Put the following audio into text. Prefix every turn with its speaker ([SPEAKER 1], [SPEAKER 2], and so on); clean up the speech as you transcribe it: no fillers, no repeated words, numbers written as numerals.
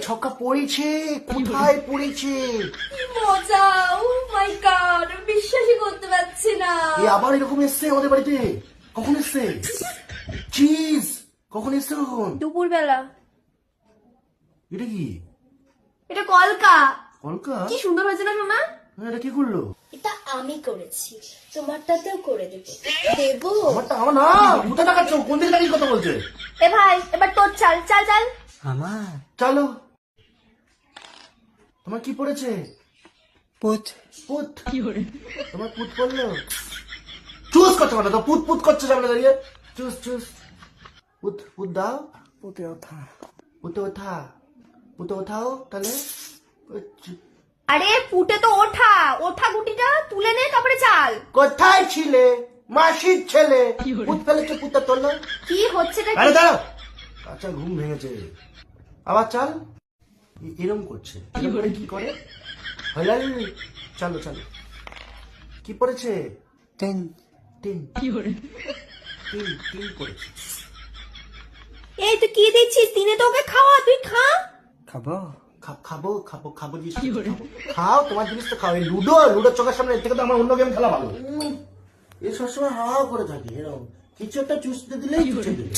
[SPEAKER 1] ছক্কা পড়েছে, কোথায় পড়েছে?
[SPEAKER 2] কি মজা! ও মাই গড, বিশ্বাসই করতে পারছি না।
[SPEAKER 1] এ আবার এরকম এসছে আমাদের বাড়িতে? কখন এসছে? চিজ কখন এসছে? কখন?
[SPEAKER 2] দুপুরবেলা।
[SPEAKER 1] এটা কি?
[SPEAKER 2] এটা কলকা।
[SPEAKER 1] কলকা?
[SPEAKER 2] কি সুন্দর হয়েছে না সোনা?
[SPEAKER 1] এটা কি করলো?
[SPEAKER 2] এটা আমি করেছি, তোমারটাতেও করে দেবো। দেবো?
[SPEAKER 1] আমারটা আমার না, কোথায় টাকাচ্ছ? কোন দিকে টাকিয়ে কথা বলছে?
[SPEAKER 2] এ ভাই, এবার তোর চাল চাল চাল।
[SPEAKER 3] আমার
[SPEAKER 1] চলো। তোমার কি পড়েছে?
[SPEAKER 3] পুত
[SPEAKER 1] পুত। তোমার পুত পড়লো? চুজ করছে মানে তো, পুত পুত করছে সামনে দাঁড়িয়ে। Choose choose. পুত পুত দাও।
[SPEAKER 3] পুতে ওঠা
[SPEAKER 1] পুতে ওঠা। পুতে ওঠাও তাহলে।
[SPEAKER 2] আরে পুটে তো ওঠা, ওঠা গুটিটা তুলে নে তারপরে চাল।
[SPEAKER 1] কোথায় ছিলে? মাসির ছেলে। পুত ফেলেছে, পুতে তোলো।
[SPEAKER 2] কি হচ্ছেটা
[SPEAKER 1] আরে
[SPEAKER 2] কি?
[SPEAKER 1] দাঁড়াও। আচ্ছা ঘুম ভেঙেছে। আবার চাল। এরম করছে। এরম করে কি করে? হলাল। চলো চলো। কি পড়েছে?
[SPEAKER 3] টেন
[SPEAKER 1] তিন। তিন তিন করেছে।
[SPEAKER 2] এই তুই কি দিচ্ছিস? দিনে তো ওকে খাওয়া, তুই খা।
[SPEAKER 3] খাবো
[SPEAKER 1] খাবো খাবো খাবো জিনিস খাবো। খাও, তোমার জিনিস তো খাও। এই লুডো লুডোর চোখের সামনে, এর থেকে তো আমার অন্য গেম খেলা ভালো। এ সবসময় হাওয়া করে থাকে এরকম। কিছু একটা চুষতে দিলেই চুষে দিলে।